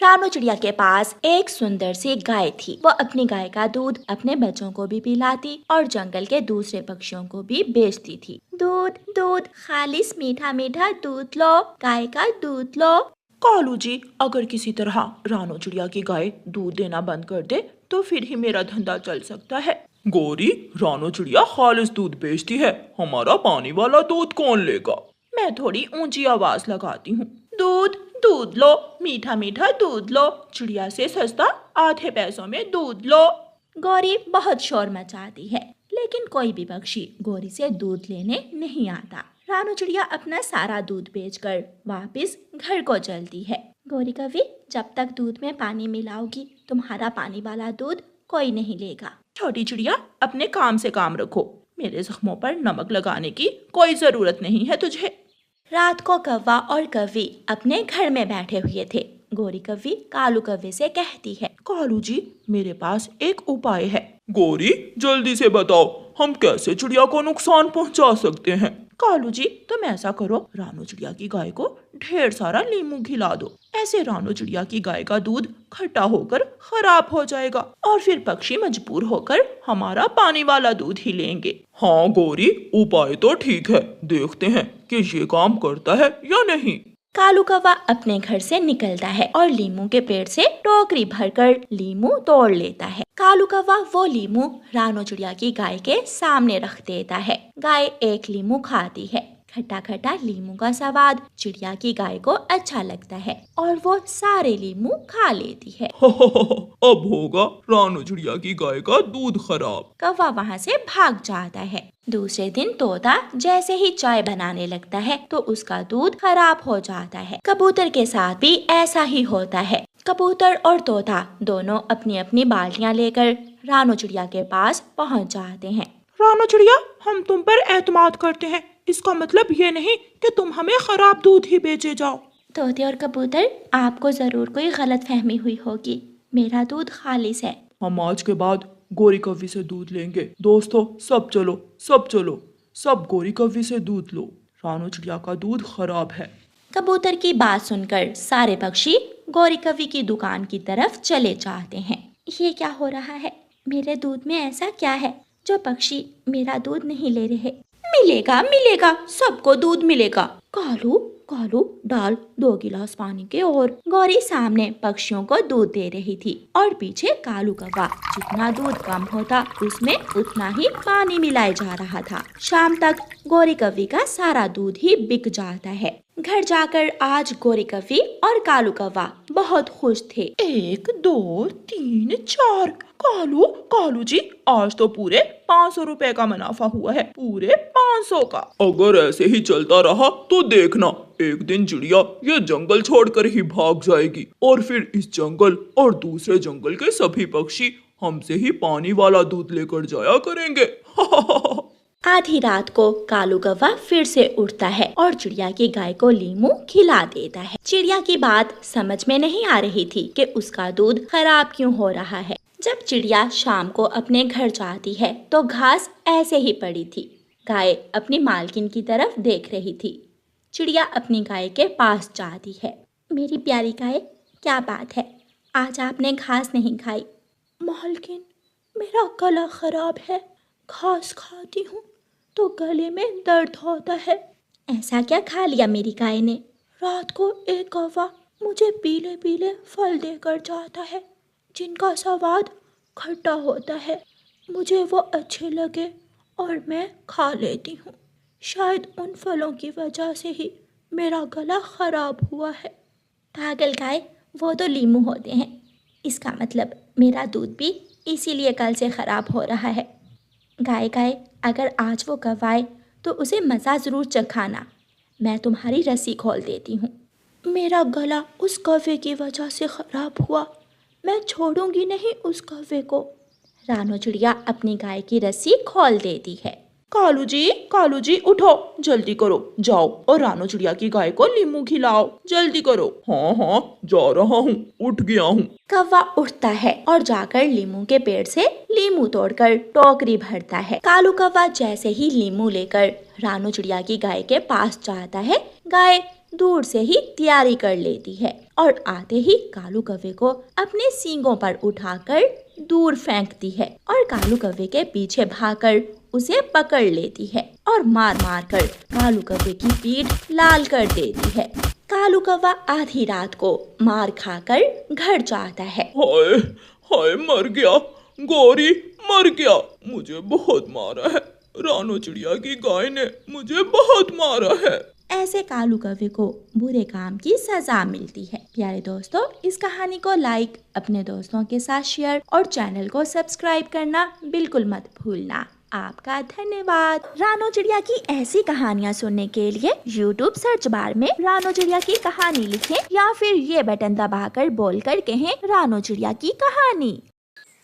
रानू चिड़िया के पास एक सुंदर सी गाय थी। वो अपनी गाय का दूध अपने बच्चों को भी पिलाती और जंगल के दूसरे पक्षियों को भी बेचती थी। दूध दूध खालिस मीठा मीठा दूध लो, गाय का दूध लो। कालू जी, अगर किसी तरह रानू चिड़िया की गाय दूध देना बंद कर दे तो फिर ही मेरा धंधा चल सकता है। गौरी, रानू चिड़िया खालिस दूध बेचती है, हमारा पानी वाला दूध कौन लेगा? मैं थोड़ी ऊंची आवाज लगाती हूँ। दूध दूध लो, मीठा मीठा दूध लो, चिड़िया से सस्ता आधे पैसों में दूध लो। गौरी बहुत शोर मचाती है, लेकिन कोई भी पक्षी गौरी से दूध लेने नहीं आता। रानू चिड़िया अपना सारा दूध बेचकर वापस घर को चलती है। गौरी कभी, जब तक दूध में पानी मिलाओगी तुम्हारा पानी वाला दूध कोई नहीं लेगा। छोटी चिड़िया, अपने काम से काम रखो, मेरे जख्मों पर नमक लगाने की कोई जरूरत नहीं है तुझे। रात को कौवा और कव्वी अपने घर में बैठे हुए थे। गौरी कव्वी कालू कव्वे से कहती है, कालू जी, मेरे पास एक उपाय है। गौरी, जल्दी से बताओ, हम कैसे चिड़िया को नुकसान पहुंचा सकते हैं? कालू जी, तुम ऐसा करो, रानू चिड़िया की गाय को ढेर सारा लीमू खिला दो। ऐसे रानू चिड़िया की गाय का दूध खट्टा होकर खराब हो जाएगा और फिर पक्षी मजबूर होकर हमारा पानी वाला दूध ही लेंगे। हाँ गौरी, उपाय तो ठीक है, देखते हैं कि ये काम करता है या नहीं। कालू कौवा अपने घर से निकलता है और लीमू के पेड़ से टोकरी भरकर लीमू तोड़ लेता है। कालू कौवा वो लीमू रानू चिड़िया की गाय के सामने रख देता है। गाय एक लीमू खाती है। खट्टा खट्टा लीमू का स्वाद चिड़िया की गाय को अच्छा लगता है और वो सारे लीमू खा लेती है। अब होगा रानू चिड़िया की गाय का दूध खराब। कौवा वहाँ से भाग जाता है। दूसरे दिन तोता जैसे ही चाय बनाने लगता है तो उसका दूध खराब हो जाता है। कबूतर के साथ भी ऐसा ही होता है। कबूतर और तोता दोनों अपनी अपनी बाल्टियाँ लेकर रानू चिड़िया के पास पहुँच जाते हैं। रानू चिड़िया, हम तुम पर एतमाद करते हैं, इसका मतलब ये नहीं कि तुम हमें खराब दूध ही बेचे जाओ। तोते और कबूतर, आपको जरूर कोई गलत फहमी हुई होगी, मेरा दूध खालिस है। हम आज के बाद गौरी कव्वी से दूध लेंगे। दोस्तों, सब चलो सब चलो, सब गौरी कव्वी से दूध लो, रानू चिड़िया का दूध खराब है। कबूतर की बात सुनकर सारे पक्षी गौरी कव्वी की दुकान की तरफ चले जाते हैं। ये क्या हो रहा है? मेरे दूध में ऐसा क्या है जो पक्षी मेरा दूध नहीं ले रहे? मिलेगा मिलेगा, सबको दूध मिलेगा। कालू कालू, डाल 2 गिलास पानी के। और गौरी सामने पक्षियों को दूध दे रही थी और पीछे कालू कौवा जितना दूध कम होता उसमें उतना ही पानी मिलाया जा रहा था। शाम तक गौरी कव्वी का सारा दूध ही बिक जाता है। घर जाकर आज गौरी कव्वी और कालू कौवा बहुत खुश थे। 1 2 3 4, कालू कालू जी, आज तो पूरे 500 रुपए का मुनाफा हुआ है, पूरे 500 का। अगर ऐसे ही चलता रहा तो देखना, एक दिन चिड़िया ये जंगल छोड़कर ही भाग जाएगी और फिर इस जंगल और दूसरे जंगल के सभी पक्षी हमसे ही पानी वाला दूध लेकर जाया करेंगे। आधी रात को कालू कौवा फिर से उठता है और चिड़िया की गाय को लीमू खिला देता है। चिड़िया की बात समझ में नहीं आ रही थी कि उसका दूध खराब क्यों हो रहा है। जब चिड़िया शाम को अपने घर जाती है तो घास ऐसे ही पड़ी थी। गाय अपनी मालकिन की तरफ देख रही थी। चिड़िया अपनी गाय के पास जाती है। मेरी प्यारी गाय, क्या बात है, आज आपने घास नहीं खाई? मालकिन, मेरा गला खराब है, घास खाती हूँ तो गले में दर्द होता है। ऐसा क्या खा लिया मेरी गाय ने? रात को एक कौवा मुझे पीले पीले फल देकर जाता है जिनका स्वाद खट्टा होता है। मुझे वो अच्छे लगे और मैं खा लेती हूँ। शायद उन फलों की वजह से ही मेरा गला खराब हुआ है। पागल गाय, वो तो लीमू होते हैं। इसका मतलब मेरा दूध भी इसीलिए कल से खराब हो रहा है। गाय गाय, अगर आज वो कौवा आए तो उसे मज़ा ज़रूर चखाना। मैं तुम्हारी रस्सी खोल देती हूँ। मेरा गला उस कौवे की वजह से खराब हुआ, मैं छोड़ूंगी नहीं उस कौवे को। रानू चिड़िया अपनी गाय की रस्सी खोल देती है। कालू जी उठो, जल्दी करो, जाओ और रानू चिड़िया की गाय को लीमू खिलाओ, जल्दी करो। हाँ, जा रहा हूँ, उठ गया हूँ। कौवा उठता है और जाकर लीमू के पेड़ से लीमू तोड़कर टोकरी भरता है। कालू कौवा जैसे ही लीमू लेकर रानू चिड़िया की गाय के पास जाता है, गाय दूर से ही तैयारी कर लेती है और आते ही कालू कौवे को अपने सींगों पर उठाकर दूर फेंकती है और कालू कौवे के पीछे भागकर उसे पकड़ लेती है और मार मार कर कालू कौवे की पीठ लाल कर देती है। कालू कौवा आधी रात को मार खाकर घर जाता है। हाय हाय, मर गया, गौरी मर गया, मुझे बहुत मारा है, रानो चिड़िया की गाय ने मुझे बहुत मारा है। ऐसे कालू कौवे को बुरे काम की सजा मिलती है। प्यारे दोस्तों, इस कहानी को लाइक, अपने दोस्तों के साथ शेयर और चैनल को सब्सक्राइब करना बिल्कुल मत भूलना। आपका धन्यवाद। रानो चिड़िया की ऐसी कहानियाँ सुनने के लिए YouTube सर्च बार में रानो चिड़िया की कहानी लिखें या फिर ये बटन दबाकर बोलकर कहें रानो चिड़िया की कहानी।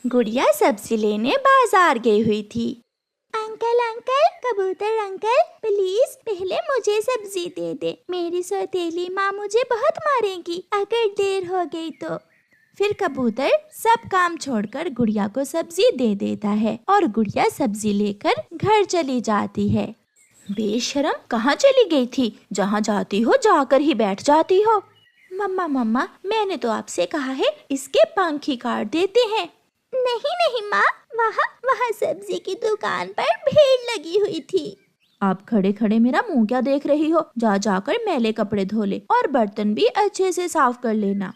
गुड़िया सब्जी लेने बाजार गई हुई थी। अंकल अंकल, कबूतर अंकल, प्लीज पहले मुझे सब्जी दे दे, मेरी सौतेली माँ मुझे बहुत मारेगी अगर देर हो गई तो। फिर कबूतर सब काम छोड़कर गुड़िया को सब्जी दे देता है और गुड़िया सब्जी लेकर घर चली जाती है। बेशरम, कहाँ चली गई थी? जहाँ जाती हो जाकर ही बैठ जाती हो। मम्मा मम्मा, मैंने तो आपसे कहा है इसके पंख ही काट देते हैं। नहीं नहीं माँ, वहाँ सब्जी की दुकान पर भीड़ लगी हुई थी। आप खड़े खड़े मेरा मुंह क्या देख रही हो? जाकर मैले कपड़े धो ले और बर्तन भी अच्छे से साफ कर लेना।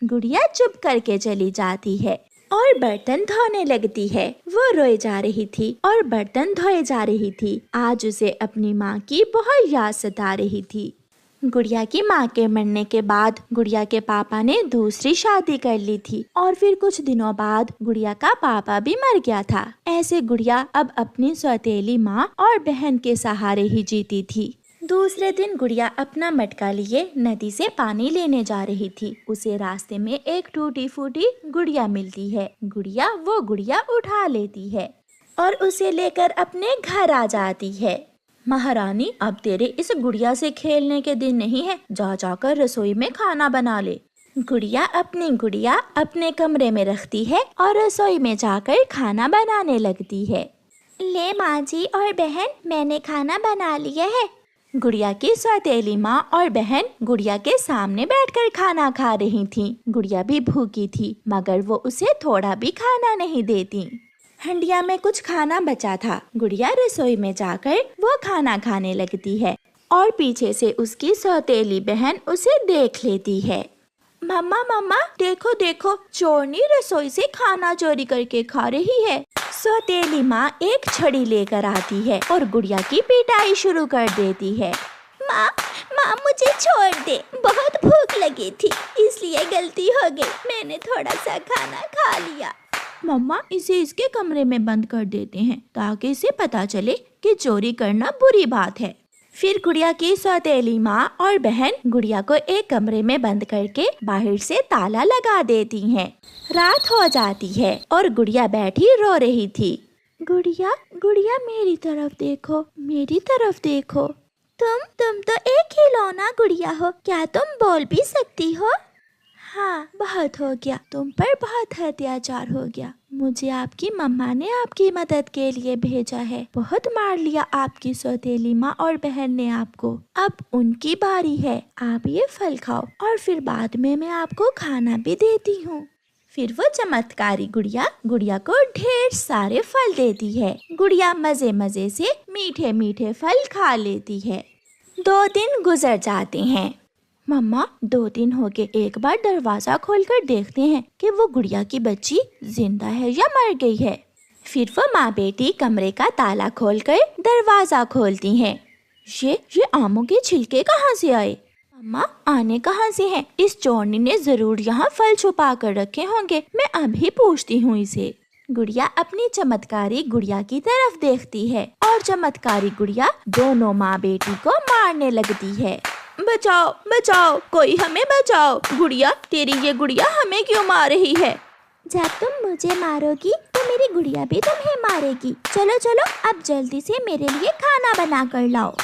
गुड़िया चुप करके चली जाती है और बर्तन धोने लगती है। वो रोए जा रही थी और बर्तन धोए जा रही थी। आज उसे अपनी माँ की बहुत याद सता रही थी। गुड़िया की माँ के मरने के बाद गुड़िया के पापा ने दूसरी शादी कर ली थी और फिर कुछ दिनों बाद गुड़िया का पापा भी मर गया था। ऐसे गुड़िया अब अपनी सौतेली माँ और बहन के सहारे ही जीती थी। दूसरे दिन गुड़िया अपना मटका लिए नदी से पानी लेने जा रही थी। उसे रास्ते में एक टूटी फूटी गुड़िया मिलती है। गुड़िया वो गुड़िया उठा लेती है और उसे लेकर अपने घर आ जाती है। महारानी, अब तेरे इस गुड़िया से खेलने के दिन नहीं है, जाकर रसोई में खाना बना ले। गुड़िया अपने कमरे में रखती है और रसोई में जाकर खाना बनाने लगती है। ले माँ जी और बहन, मैंने खाना बना लिया है। गुड़िया की सौतेली माँ और बहन गुड़िया के सामने बैठकर खाना खा रही थीं। गुड़िया भी भूखी थी मगर वो उसे थोड़ा भी खाना नहीं देती। हंडिया में कुछ खाना बचा था। गुड़िया रसोई में जाकर वो खाना खाने लगती है और पीछे से उसकी सौतेली बहन उसे देख लेती है। मम्मा मम्मा, देखो देखो, चोरनी रसोई से खाना चोरी करके खा रही है। सौतेली माँ एक छड़ी लेकर आती है और गुड़िया की पिटाई शुरू कर देती है। माँ मुझे छोड़ दे, बहुत भूख लगी थी इसलिए गलती हो गई, मैंने थोड़ा सा खाना खा लिया। मम्मा, इसे इसके कमरे में बंद कर देते हैं ताकि इसे पता चले कि चोरी करना बुरी बात है। फिर गुड़िया की सौतेली माँ और बहन गुड़िया को एक कमरे में बंद करके बाहर से ताला लगा देती हैं। रात हो जाती है और गुड़िया बैठी रो रही थी। गुड़िया मेरी तरफ देखो, मेरी तरफ देखो। तुम तो एक खिलौना गुड़िया हो, क्या तुम बोल भी सकती हो? हाँ, बहुत हो गया, तुम पर बहुत अत्याचार हो गया। मुझे आपकी मम्मा ने आपकी मदद के लिए भेजा है। बहुत मार लिया आपकी सौतेली माँ और बहन ने आपको। अब उनकी बारी है, आप ये फल खाओ और फिर बाद में मैं आपको खाना भी देती हूँ। फिर वो चमत्कारी गुड़िया को ढेर सारे फल देती है। गुड़िया मजे मजे से मीठे मीठे फल खा लेती है। 2 दिन गुजर जाते हैं। मम्मा, 2 दिन हो गए, एक बार दरवाजा खोलकर देखते हैं कि वो गुड़िया की बच्ची जिंदा है या मर गई है। फिर वो माँ बेटी कमरे का ताला खोलकर दरवाजा खोलती हैं। ये आमों के छिलके कहाँ से आए? मम्मा, आने कहाँ से हैं? इस चोरनी ने जरूर यहाँ फल छुपा कर रखे होंगे, मैं अभी पूछती हूँ इसे। गुड़िया अपनी चमत्कारी गुड़िया की तरफ देखती है और चमत्कारी गुड़िया दोनों माँ बेटी को मारने लगती है। बचाओ बचाओ, कोई हमें बचाओ। गुड़िया, तेरी ये गुड़िया हमें क्यों मार रही है? जब तुम मुझे मारोगी तो मेरी गुड़िया भी तुम्हें मारेगी। चलो चलो, अब जल्दी से मेरे लिए खाना बना कर लाओ।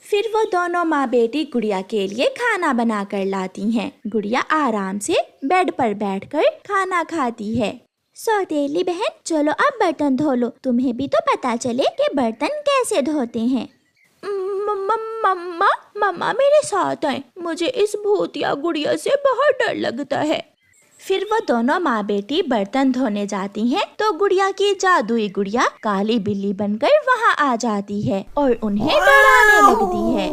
फिर वो दोनों माँ बेटी गुड़िया के लिए खाना बना कर लाती हैं। गुड़िया आराम से बेड पर बैठकर खाना खाती है। सौतेली बहन, चलो अब बर्तन धो लो, तुम्हें भी तो पता चले कि बर्तन कैसे धोते हैं। मम्मा मम्मा मेरे साथ आए, मुझे इस भूतिया गुड़िया से बहुत डर लगता है। फिर वो दोनों माँ बेटी बर्तन धोने जाती हैं, तो गुड़िया की जादुई गुड़िया काली बिल्ली बनकर वहाँ आ जाती है और उन्हें डराने लगती है।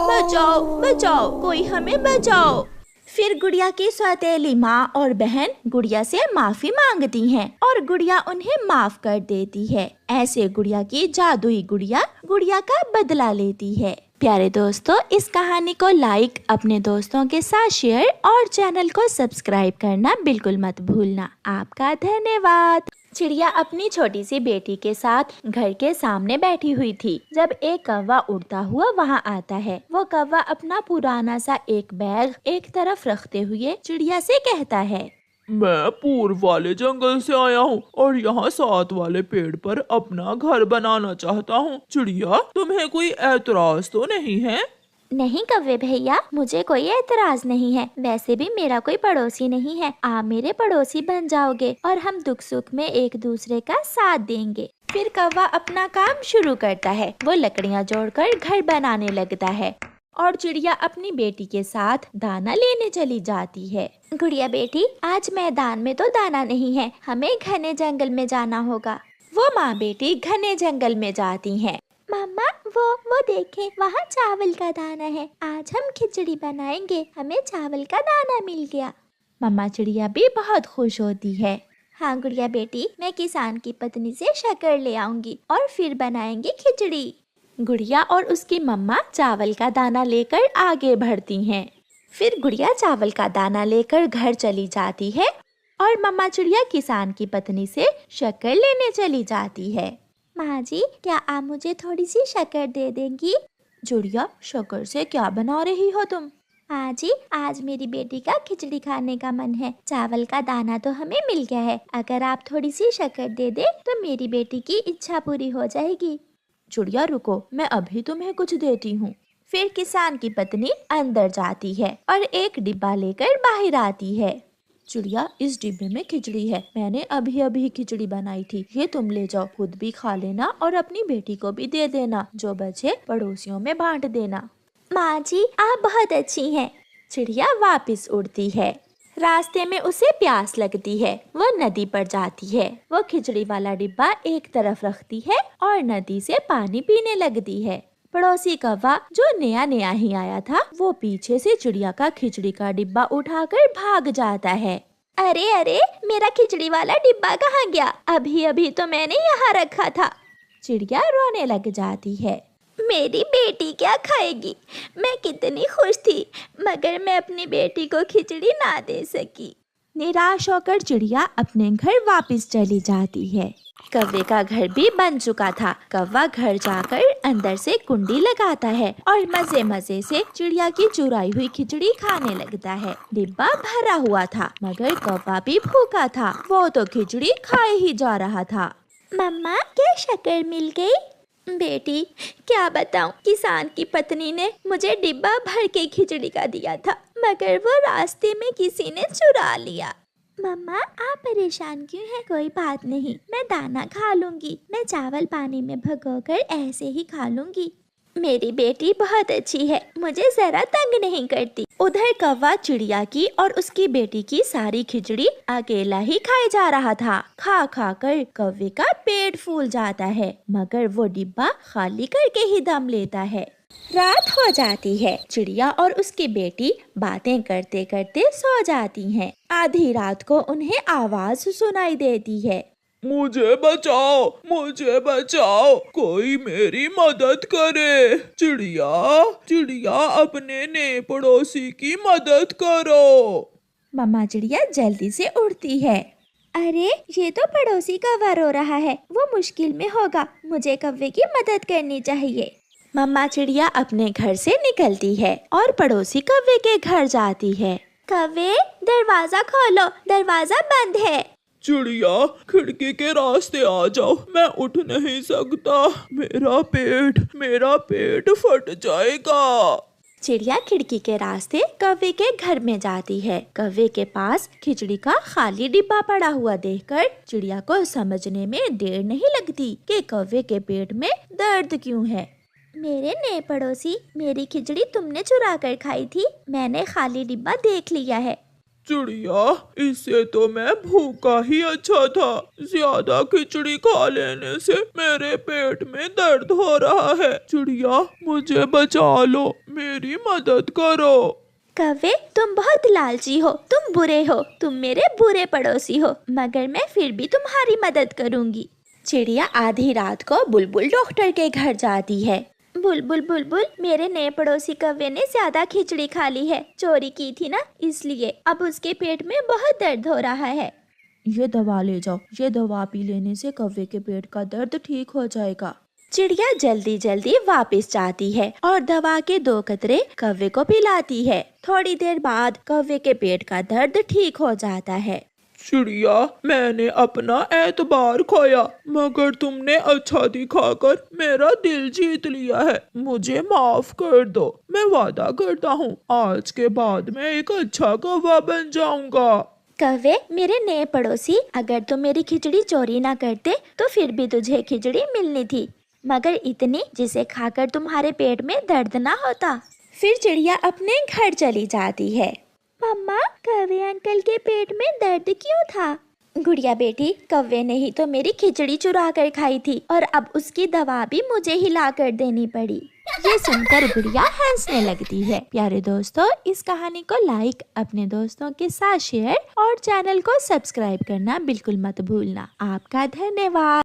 बचाओ बचाओ, कोई हमें बचाओ। फिर गुड़िया की सौतेली माँ और बहन गुड़िया से माफी मांगती हैं और गुड़िया उन्हें माफ कर देती है। ऐसे गुड़िया की जादुई गुड़िया गुड़िया का बदला लेती है। प्यारे दोस्तों, इस कहानी को लाइक, अपने दोस्तों के साथ शेयर और चैनल को सब्सक्राइब करना बिल्कुल मत भूलना। आपका धन्यवाद। चिड़िया अपनी छोटी सी बेटी के साथ घर के सामने बैठी हुई थी जब एक कौवा उड़ता हुआ वहाँ आता है। वो कौवा अपना पुराना सा एक बैग एक तरफ रखते हुए चिड़िया से कहता है, मैं पूर्व वाले जंगल से आया हूँ और यहाँ साथ वाले पेड़ पर अपना घर बनाना चाहता हूँ। चिड़िया, तुम्हें कोई ऐतराज तो नहीं है? नहीं कौवे भैया, मुझे कोई एतराज नहीं है। वैसे भी मेरा कोई पड़ोसी नहीं है। आप मेरे पड़ोसी बन जाओगे और हम दुख सुख में एक दूसरे का साथ देंगे। फिर कौवा अपना काम शुरू करता है। वो लकड़ियाँ जोड़कर घर बनाने लगता है और चिड़िया अपनी बेटी के साथ दाना लेने चली जाती है। गुड़िया बेटी, आज मैदान में तो दाना नहीं है, हमें घने जंगल में जाना होगा। वो माँ बेटी घने जंगल में जाती हैं। मम्मा वो देखें, वहाँ चावल का दाना है। आज हम खिचड़ी बनाएंगे, हमें चावल का दाना मिल गया। मम्मा चिड़िया भी बहुत खुश होती है। हाँ गुड़िया बेटी, मैं किसान की पत्नी से शक्कर ले आऊंगी और फिर बनाएंगे खिचड़ी। गुड़िया और उसकी मम्मा चावल का दाना लेकर आगे बढ़ती हैं। फिर गुड़िया चावल का दाना लेकर घर चली जाती है और मम्मा चिड़िया किसान की पत्नी से शक्कर लेने चली जाती है। माँ जी, क्या आप मुझे थोड़ी सी शक्कर दे देंगी? चिड़िया, शक्कर से क्या बना रही हो तुम? माँ जी, आज मेरी बेटी का खिचड़ी खाने का मन है। चावल का दाना तो हमें मिल गया है, अगर आप थोड़ी सी शक्कर दे दे तो मेरी बेटी की इच्छा पूरी हो जाएगी। चिड़िया रुको, मैं अभी तुम्हें कुछ देती हूँ। फिर किसान की पत्नी अंदर जाती है और एक डिब्बा लेकर बाहर आती है। चिड़िया, इस डिब्बे में खिचड़ी है, मैंने अभी अभी खिचड़ी बनाई थी, ये तुम ले जाओ, खुद भी खा लेना और अपनी बेटी को भी दे देना, जो बचे पड़ोसियों में बांट देना। माँ जी, आप बहुत अच्छी हैं। चिड़िया वापस उड़ती है। रास्ते में उसे प्यास लगती है। वो नदी पर जाती है। वो खिचड़ी वाला डिब्बा एक तरफ रखती है और नदी से पानी पीने लगती है। पड़ोसी कौवा, जो नया नया ही आया था, वो पीछे से चिड़िया का खिचड़ी का डिब्बा उठाकर भाग जाता है। अरे अरे, मेरा खिचड़ी वाला डिब्बा कहाँ गया? अभी अभी तो मैंने यहाँ रखा था। चिड़िया रोने लग जाती है। मेरी बेटी क्या खाएगी? मैं कितनी खुश थी, मगर मैं अपनी बेटी को खिचड़ी ना दे सकी। निराश होकर चिड़िया अपने घर वापस चली जाती है। कौवे का घर भी बन चुका था। कौवा घर जाकर अंदर से कुंडी लगाता है और मजे मजे से चिड़िया की चुराई हुई खिचड़ी खाने लगता है। डिब्बा भरा हुआ था, मगर कौवा भी भूखा था। वो तो खिचड़ी खाए ही जा रहा था। मम्मा, क्या शक्कर मिल गई? बेटी, क्या बताऊं, किसान की पत्नी ने मुझे डिब्बा भर के खिचड़ी का दिया था, मगर वो रास्ते में किसी ने चुरा लिया। मम्मा, आप परेशान क्यों हैं? कोई बात नहीं, मैं दाना खा लूंगी। मैं चावल पानी में भिगोकर ऐसे ही खा लूंगी। मेरी बेटी बहुत अच्छी है, मुझे जरा तंग नहीं करती। उधर कौवा चिड़िया की और उसकी बेटी की सारी खिचड़ी अकेला ही खाए जा रहा था। खा खा कर कौवे का पेट फूल जाता है, मगर वो डिब्बा खाली करके ही दम लेता है। रात हो जाती है। चिड़िया और उसकी बेटी बातें करते करते सो जाती हैं। आधी रात को उन्हें आवाज सुनाई देती है। मुझे बचाओ, मुझे बचाओ, कोई मेरी मदद करे। चिड़िया, चिड़िया, अपने नए पड़ोसी की मदद करो। मम्मा चिड़िया जल्दी से उठती है। अरे, ये तो पड़ोसी कौवा रो रहा है, वो मुश्किल में होगा, मुझे कौवे की मदद करनी चाहिए। मम्मा चिड़िया अपने घर से निकलती है और पड़ोसी कौवे के घर जाती है। कौवे, दरवाजा खोलो, दरवाजा बंद है। चिड़िया, खिड़की के रास्ते आ जाओ, मैं उठ नहीं सकता, मेरा पेट फट जाएगा। चिड़िया खिड़की के रास्ते कौवे के घर में जाती है। कौवे के पास खिचड़ी का खाली डिब्बा पड़ा हुआ देखकर चिड़िया को समझने में देर नहीं लगती कि कौवे के पेट में दर्द क्यों है। मेरे नए पड़ोसी, मेरी खिचड़ी तुमने चुरा कर खाई थी। मैंने खाली डिब्बा देख लिया है। चिड़िया, इससे तो मैं भूखा ही अच्छा था। ज्यादा खिचड़ी खा लेने से मेरे पेट में दर्द हो रहा है। चिड़िया, मुझे बचा लो, मेरी मदद करो। कौवे, तुम बहुत लालची हो, तुम बुरे हो, तुम मेरे बुरे पड़ोसी हो, मगर मैं फिर भी तुम्हारी मदद करूंगी। चिड़िया आधी रात को बुलबुल डॉक्टर के घर जाती है। बुलबुल बुलबुल, मेरे नए पड़ोसी कौवे ने ज्यादा खिचड़ी खा ली है। चोरी की थी ना, इसलिए अब उसके पेट में बहुत दर्द हो रहा है। ये दवा ले जाओ, ये दवा पी लेने से कौवे के पेट का दर्द ठीक हो जाएगा। चिड़िया जल्दी जल्दी वापस जाती है और दवा के 2 कतरे कौवे को पिलाती है। थोड़ी देर बाद कौवे के पेट का दर्द ठीक हो जाता है। चिड़िया, मैंने अपना एतबार खोया, मगर तुमने अच्छा दिखाकर मेरा दिल जीत लिया है। मुझे माफ कर दो। मैं वादा करता हूँ, आज के बाद मैं एक अच्छा कौवा बन जाऊंगा। कौवे, मेरे नए पड़ोसी, अगर तुम मेरी खिचड़ी चोरी ना करते तो फिर भी तुझे खिचड़ी मिलनी थी, मगर इतनी जिसे खाकर तुम्हारे पेट में दर्द ना होता। फिर चिड़िया अपने घर चली जाती है। मम्मा, कौवे अंकल के पेट में दर्द क्यों था? गुड़िया बेटी, कौवे ने ही तो मेरी खिचड़ी चुरा कर खाई थी और अब उसकी दवा भी मुझे ही ला कर देनी पड़ी। ये सुनकर गुड़िया हंसने लगती है। प्यारे दोस्तों, इस कहानी को लाइक, अपने दोस्तों के साथ शेयर और चैनल को सब्सक्राइब करना बिल्कुल मत भूलना। आपका धन्यवाद।